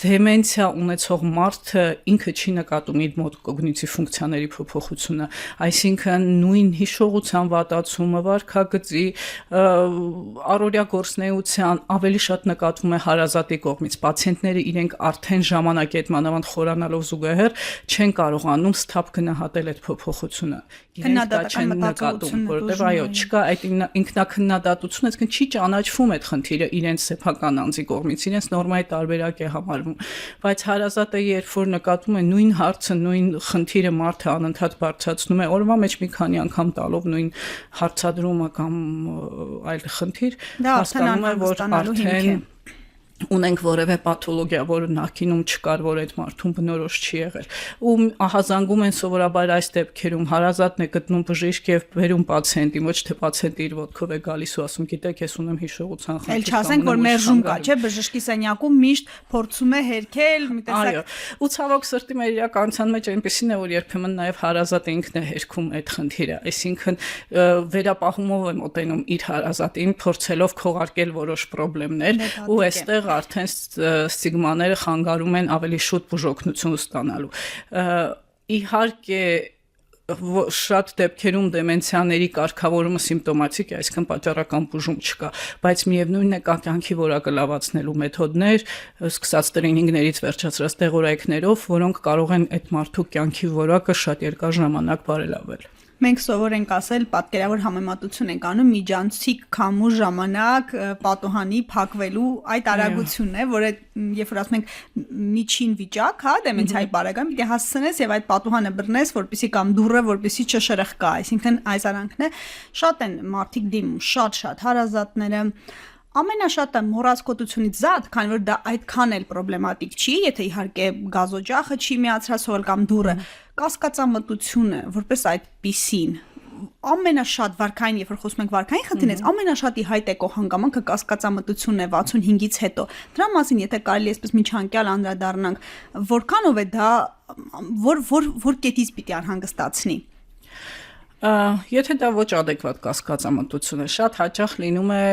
դեմենցիա ունեցող մարդը ինքը չի նկատում իր մոտ կոգնիտիվ ֆունկցիաների փոփոխությունը, այսինքն նույն հիշողության վատացումը, վարքագծի, առօրյա գործունեության ավելի շատ նկատվում է հարազատի կողմից։ Պացիենտները իրենք արդեն ժամանակի հետ մանավանդ խորանալով զուգահեռ չեն կարողանում սթափ գնահատել այդ փոփոխությունը։ Իրենք դա չեն նկատում, որովհետև այո, չկա այդ ինքնակնդատությունը, այսինքն չի ճանաչվում այդ խնդիրը իրենց սեփական անձի կողմից, իրենց նորմայի տարբերակ է համարվում։ Բայց հարազատը երբ որ նկատում է նույն հարցը, նույն խնդիրը մարդը անընդհատ բարձրացնում է, օրվա մեջ մի քանի անգամ տալով նույն հարցադրումը կամ այլ խնդիր, հասկանում է, որ արդեն ունենք որևէ պաթոլոգիա, որը նախկինում չկար, որ այդ մարդուն բնորոշ չի եղել։ Ու ահազանգում են սովորաբար այս դեպքերում հարազատն է գտնում բժիշկ եւ բերում պացիենտին, ոչ թե պացիենտը իր ոտքով է գալիս ու ասում, գիտեք, ես ունեմ հիշողության խնդիր։ Էլ չասենք, որ մերժում կա, չէ՞, բժշկի սենյակում միշտ փորձում է հերքել, մի տեսակ։ Այո, ու ցավոք սրտի մեր իրականության մեջ այնպեսին է, որ երբեմն նաեւ հարազատը ինքն է հերքում այդ խնդիրը, այսինքն վերապահումով է մոտենում իր հարազատին, փորձելով քողարկել որոշ խնդիրներ ու այստեղ արդեն ստիգմաները խանգարում են ավելի շուտ բուժօգնություն ստանալու։ Իհարկե շատ դեպքերում դեմենցիաների կարգավորումը սիմպտոմատիկ է, այսինքն պատճառական բուժում չկա, բայց միևնույնն է կա կյանքի որակը լավացնելու մեթոդներ, սկսած տրեյնինգներից վերջացրած տեղորայքներով, որոնք կարող են այդ մարդու կյանքի որակը շատ երկար ժամանակ բարելավել։ Մենք սովոր ենք ասել, պատկերավոր համեմատություն ենք անում միջանցիկ քամու ժամանակ պատոհանի փակվելու այդ արագությունն է, որը երբ որ ասում ենք միջին վիճակ, հա, դեմենցիայի բարակամ, պիտի հասցնես եւ այդ պատոհանը բռնես, որպեսզի կամ դուրը, որպեսզի չշրխկա, այսինքն այս արանքն է, շատ են մարդիկ դիմում, շատ հարազատները ամենաշատը մոռացկոտությունից զատ, քանի որ դա այդքան էլ պրոբլեմատիկ չի, եթե իհարկե գազօջախը չի միացրած կամ դուրը, կասկածամտությունը, որպես այդպիսին, ամենաշատ վարքային, երբ որ խոսում ենք վարքային խնդիրներից, ամենաշատի հայտ եկող հանգամանքը կասկածամտությունն է 65-ից հետո։ Դրա մասին, եթե կարելի է այսպես միջանկյալ անդրադառնանք, որքանով է դա որ կետից պիտի անհանգստացնի։ Եթե դա ոչ adekvat կասկածամտություն է, շատ հաճախ լինում է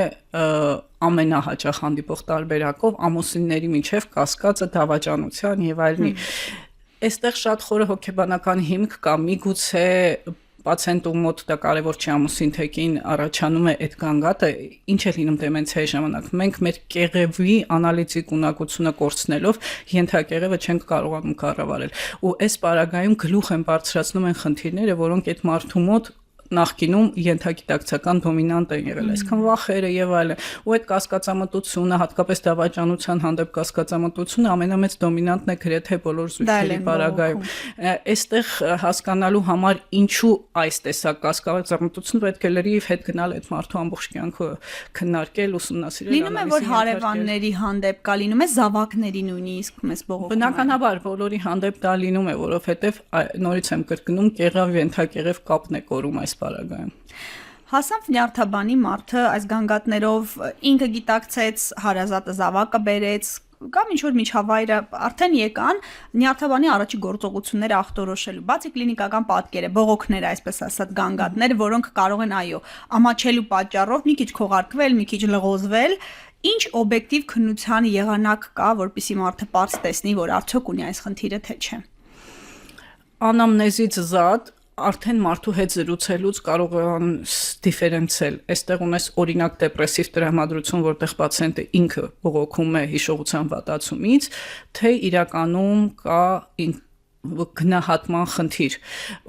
ամենահաճախ հանդիպող տարբերակով ամուսինների միջև կասկածը դավաճանության եւ այլնի։ Այստեղ շատ խորը հոգեբանական հիմք կա, միգուցե պացիենտու մոտ դա կարևոր չի ամուսին թեկին առաջանում է այդ գանգատը, ինչ է լինում դեմենցիայի ժամանակ։ Մենք մեր կեղևի անալիզիկ ունակությունը կորցնելով ենթակեղևը չենք կարողանում կառավարել։ Ու այս պարագայում գլուխ են բարձրացնում են խնդիրները, որոնք այդ մարդու մոտ նախկինում ենթագիտակցական դոմինանտ են եղել, այսքան վախերը եւ այլն, ու այդ կասկածամտությունը, հատկապես դավաճանության հանդեպ կասկածամտությունը ամենամեծ դոմինանտն է գրեթե բոլոր զույգերի պարագայում։ Այստեղ հասկանալու համար ինչու այս տեսակ կասկածամտություն պետք է լրիվ հետ գնալ այդ մարդու ամբողջ կյանքը քննարկել, ուսումնասիրել։ Լինում է, որ հարևանների հանդեպ կա, լինում է զավակների նույնիսկ մեզ բողոքում։ Բնականաբար բոլորի հանդեպ դա լինում է, որովհետեւ նորից եմ կրկնում, կեղավ ենթակեղև կապն է կորում այս պարագայում։ Հասավ նյարդաբանի մարդը այս գանգատներով ինքը գիտակցեց, հարազատը զավակը բերեց, կամ ինչ-որ միջավայրը արդեն եկան նյարդաբանի առաջի գործողությունները ախտորոշելու, բացի կլինիկական պատկերը, բողոքները, այսպես ասած, գանգատները, որոնք կարող են այո, ամաչելու պատճառով մի քիչ քողարկվել, մի քիչ լղոզվել, ինչ օբյեկտիվ քննության եղանակ կա, որպեսզի մարդը պարզ տեսնի, որ արդյոք ունի այս խնդիրը, թե չէ։ Անամնեզից զատ արդեն մարդու հետ զրուցելուց կարող են դիֆերենցիալ։ Այստեղ ունես օրինակ դեպրեսիվ տրամադրություն, որտեղ պացիենտը ինքը բողոքում է հիշողության վատացումից, թե իրականում կա գնահատման խնդիր։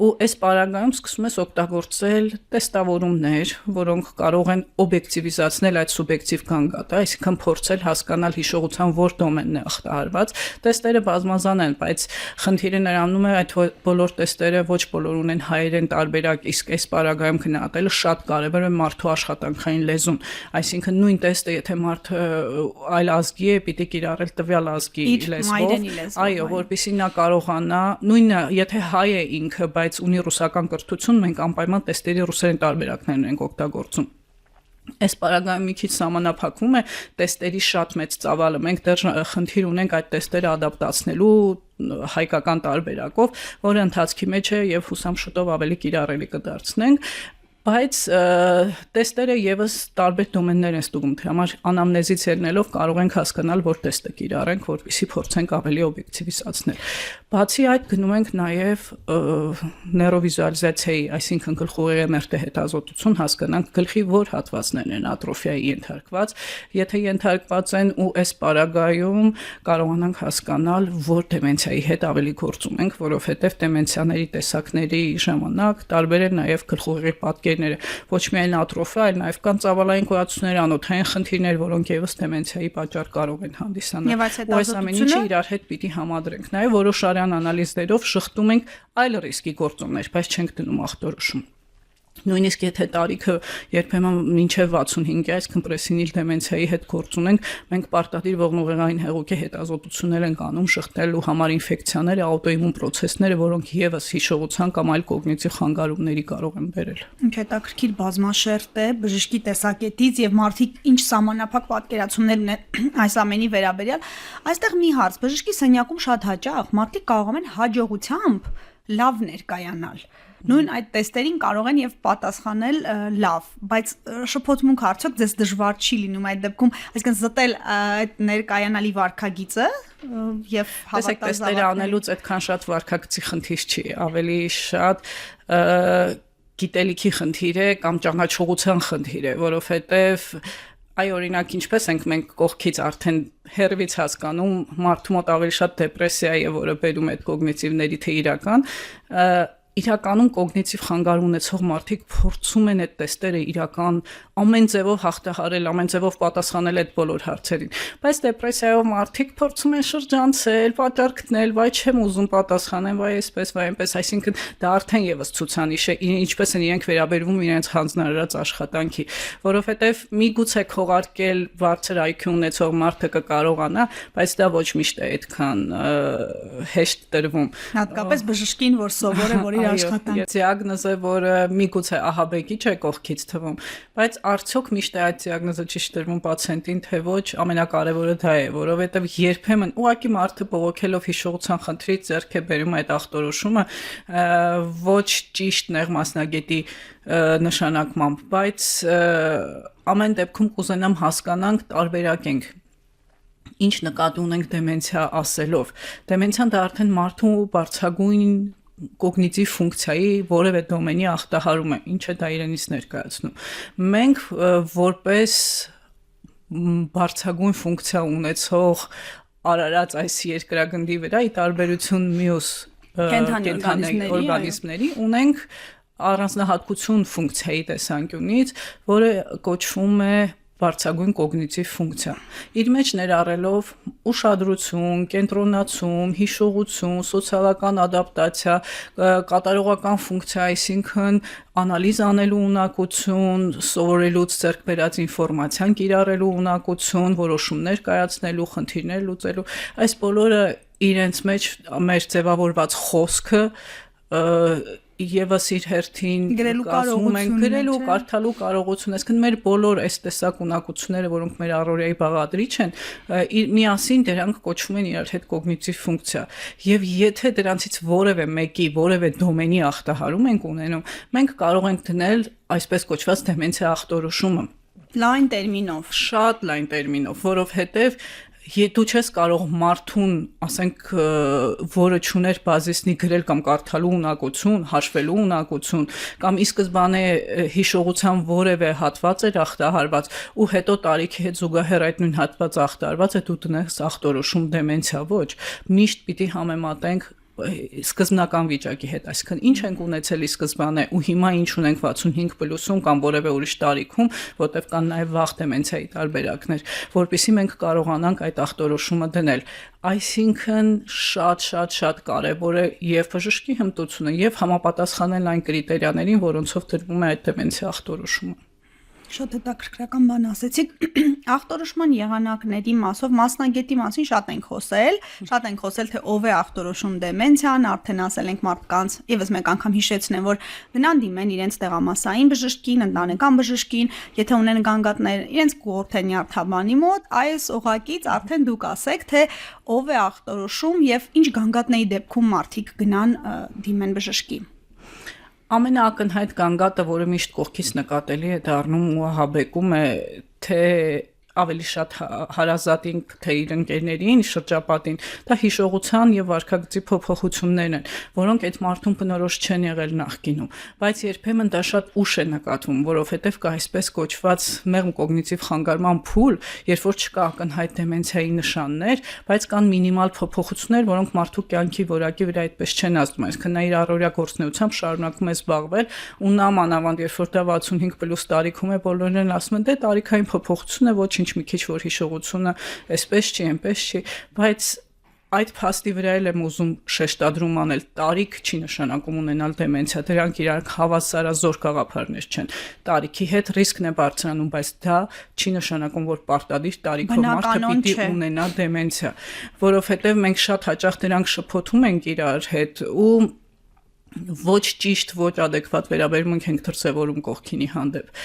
Ու այս պարագայում սկսում ես օգտագործել տեստավորումներ, որոնք կարող են օբյեկտիվիզացնել այդ սուբյեկտիվ գանգատը, այսինքն փորձել հասկանալ հիշողության որ դոմենն է ախտահարված։ Տեստերը բազմազան են, բայց խնդիրը նրանում է այդ բոլոր տեստերը ոչ բոլոր ունեն հայերեն տարբերակ, իսկ այս պարագայում գնահատելը շատ կարևոր է մարդու աշխատանքային լեզուն, այսինքն նույն տեստը, եթե մարդը այլ ազգի է, պիտի կիրառել տվյալ ազգի լեզվով, այո, որպեսզի նա կարողանա նույնը, եթե հայ է ինքը, բայց ունի ռուսական կրթություն, մենք անպայման տեստերի ռուսերեն տարբերակներն ենք օգտագործում։ Այս պարագայում մի քիչ սահմանափակվում է տեստերի շատ մեծ ծավալը, մենք դեռ խնդիր ունենք այդ տեստերը ադապտացնելու հայկական տարբերակով, որը ընթացքի մեջ է եւ հուսամ շուտով ավելի կիրառելի կդարձնենք։ Բայց տեստերը եւս տարբեր դոմեններ են ստուգում, թե համար անամնեզից ելնելով կարող ենք հասկանալ, որ տեստը կիրառենք, որպեսզի փորձենք ավելի օբյեկտիվիզացնել։ Բացի այդ գնում ենք նաեւ նեյրովիզուալիզացիայի, այսինքն գլխուղեղի MRT հետազոտություն հասկանանք գլխի որ հատվածներն են ատրոֆիայի ենթարկված, եթե ենթարկված են ու այս պարագայում կարողանանք հասկանալ, որ դեմենցիայի հետ ավելի գործում ենք, որովհետեւ դեմենցիաների տեսակների ժամանակ տարբեր են նաեւ գլխուղեղի պատկերները, ոչ միայն ատրոֆիա, այլ նաեւ կան ծավալային գոյացություններ, անոթային խնդիրներ, որոնք եւս դեմենցիայի պատճառ կարող են հանդիսանալ։ Ու այս ամեն ինչը իրար հետ պիտի համադրենք։ Նաեւ որոշ անալիզներով շղթում ենք այլ ռիսկի գործոններ, բայց չենք դնում ախտորոշում։ Նույնիսկ եթե տարիքը երբեմն մինչև 65 է, այսինքն պրեսինիլ դեմենցիայի հետ գործ ունենք, մենք պարտադիր ողնուղեղային հեղուկի հետազոտություններ ենք անում շղթելու համար ինֆեկցիաները, աուտոիմուն պրոցեսները, որոնք եւս հիշողության կամ այլ կոգնիտիվ խանգարումների կարող են բերել։ Ինչ հետաքրքիր բազմաշերտ է բժշկի տեսակետից եւ մարդիկ ինչ սահմանափակ պատկերացումներ ունեն այս ամենի վերաբերյալ։ Այստեղ մի հարց, բժշկի սենյակում շատ հաճախ մարդիկ կարող են հաջողությամբ լավ ներկայանալ։ Նույն այդ տեստերին կարող են եւ պատասխանել լավ, բայց շփոթմունք արդյոք ձեզ դժվար չի լինում այդ դեպքում, այսինքն զտել այդ ներկայանալի վարքագիծը եւ հավատալ տեստերը անելուց այդքան շատ վարքագծի խնդիր չի, ավելի շատ գիտելիքի խնդիր է կամ ճանաչողության խնդիր է, որովհետեւ այ օրինակ ինչպես ենք մենք կողքից արդեն հերվից հասկանում մարդու մոտ ավելի շատ դեպրեսիա է, որը բերում է այդ կոգնիտիվների թե իրականում կոգնիտիվ խանգարում ունեցող մարդիկ փորձում են այդ տեստերը իրական ամեն ձևով հաղթահարել, ամեն ձևով պատասխանել այդ բոլոր հարցերին։ Բայց դեպրեսիայով մարդիկ փորձում են շրջանցել, պատճառ գտնել, վայ չեմ ուզում պատասխանեմ, վայ այսպես, վայ այնպես, այսինքն դա արդեն եւս ցուցանիշ է, ինչպես են իրենք վերաբերվում իրենց հանձնարարած աշխատանքի, որովհետեւ միգուցե քողարկել բարձր IQ ունեցող մարդը կկարողանա, բայց դա ոչ միշտ է այդքան հեշտ տրվում։ Հատկապես բժշկին, որ սովոր է, որ Այո, դիագնոզը, որը միգուցե ահաբեկիչ է կողքից թվում, բայց արդյոք միշտ է այդ դիագնոզը ճիշտ տրվում պացիենտին, թե ոչ, ամենակարևորը դա է, որովհետև երբեմն ուղղակի մարդը բողոքելով հիշողության խնդրից ձեռք է բերում այդ ախտորոշումը ոչ ճիշտ նեղ մասնագետի նշանակմամբ, բայց ամեն դեպքում կուզենամ հասկանանք, տարբերակենք ինչ նկատի ունենք դեմենցիա ասելով։ Դեմենցիան դա արդեն մարդու բարձրագույն կոգնիտիվ ֆունկցիայի որևէ դոմենի ախտահարում է, ինչը դա իրենից ներկայացնում։ Մենք որպես բարձրագույն ֆունկցիա ունեցող արարած այս երկրագնդի վրա ի տարբերություն մյուս կենդանի օրգանիզմների ունենք առանձնահատկություն ֆունկցիայի տեսանկյունից, որը կոչվում է բարձրագույն կոգնիտիվ ֆունկցիա։ Իր մեջ ներառելով ուշադրություն, կենտրոնացում, հիշողություն, սոցիալական ադապտացիա, կատարողական ֆունկցիա, այսինքն անալիզ անելու ունակություն, սովորելուց ձեռք բերած ինֆորմացիան կիրառելու ունակություն, որոշումներ կայացնելու, խնդիրներ լուծելու, այս բոլորը իրենց մեջ մեր ձևավորված խոսքը եւս իր հերթին գրելու ենք գրելու, կարդալու կարողություն, այսինքն մեր բոլոր այս տեսակ ունակությունները, որոնք մեր առօրյայի բաղադրիչ են, միասին դրանք կոչվում են իրար հետ կոգնիտիվ ֆունկցիա։ Եվ եթե դրանցից որևէ մեկի, որևէ դոմենի ախտահարում ենք ունենում, մենք կարող ենք դնել այսպես կոչված դեմենցիա ախտորոշումը։ Լայն տերմինով, շատ լայն տերմինով, որովհետեւ Դու չես կարող մարդուն, ասենք, որը չուներ բազիսնի գրել կամ կարդալու ունակություն, հաշվելու ունակություն, կամ ի սկզբանե հիշողության որևէ հատված էր ախտահարված, ու հետո տարիքի հետ զուգահեռ այդ նույն հատվածը ախտահարված է, դու տնես ախտորոշում դեմենցիա, ոչ, միշտ պիտի համեմատենք սկզբնական վիճակի հետ, այսինքն ինչ ենք ունեցել ի սկզբանե ու հիմա ինչ ունենք 65 պլյուսում կամ որևէ ուրիշ տարիքում, որտեղ կան նաև վաղ դեմենցիայի տարբերակներ, որpիսի մենք կարողանանք այդ ախտորոշումը դնել։ Այսինքն շատ կարևոր է եւ բժշկի հմտությունը եւ համապատասխանել այն կրիտերիաներին, որոնցով տրվում է այդ դեմենցիա ախտորոշումը։ Շատ հետաքրքրական բան ասեցիք։ Ախտորոշման եղանակների մասով մասնագետի մասին շատ ենք խոսել, թե ով է ախտորոշում դեմենցիան, արդեն ասել ենք մարդկանց, եւս մեկ անգամ հիշեցնեմ, որ գնան դիմեն իրենց տեղամասային բժշկին, ընտանեկան բժշկին, եթե ունեն գանգատներ, իրենց կողորթեն նյարդաբանի մոտ, այս օղակից արդեն դուք ասեք, թե ով է ախտորոշում եւ ինչ գանգատների դեպքում մարդիկ գնան դիմեն բժշկի։ Ամենաակնհայտ գանգատը, որը միշտ կողքից նկատելի է դառնում ու ահաբեկում է, թե ավելի շատ հարազատին, թե իր ընկերներին, շրջապատին, դա հիշողության եւ վարքագծի փոփոխություններն են, որոնք այդ մարդուն բնորոշ չեն եղել նախկինում, բայց երբեմն դա շատ ուշ է նկատվում, որովհետեւ կա այսպես կոչված մեղմ կոգնիտիվ խանգարման փուլ, երբ որ չկա ակնհայտ դեմենցիայի նշաններ, բայց կան մինիմալ փոփոխություններ, որոնք մարդու կյանքի որակի վրա այդպես չեն ազդում, այսինքն նա իր առօրյա գործունեությամբ շարունակում է զբաղվել ու նա մանավանդ երբ որ դա 65+ տարիքում է, բոլորն են ասում են, դե տարիքային փոփոխություն է, ոչինչ, մի քիչ որ հիշողությունը այսպես չի, այնպես չի, բայց այդ փաստի վրա էլ եմ ուզում շեշտադրում անել, տարիք չի նշանակում ունենալ դեմենցիա, դրանք իրանք հավասարազոր գաղափարներ չեն, տարիքի հետ ռիսկն է բարձրանում, բայց դա չի նշանակում, որ պարտադիր տարիքով մարդը պիտի ունենա դեմենցիա, որովհետև մենք շատ հաճախ դրանք շփոթում ենք իրար հետ ու ոչ ճիշտ, ոչ adekvat վերաբերմունք ենք դրսևորում կողքինի հանդեպ։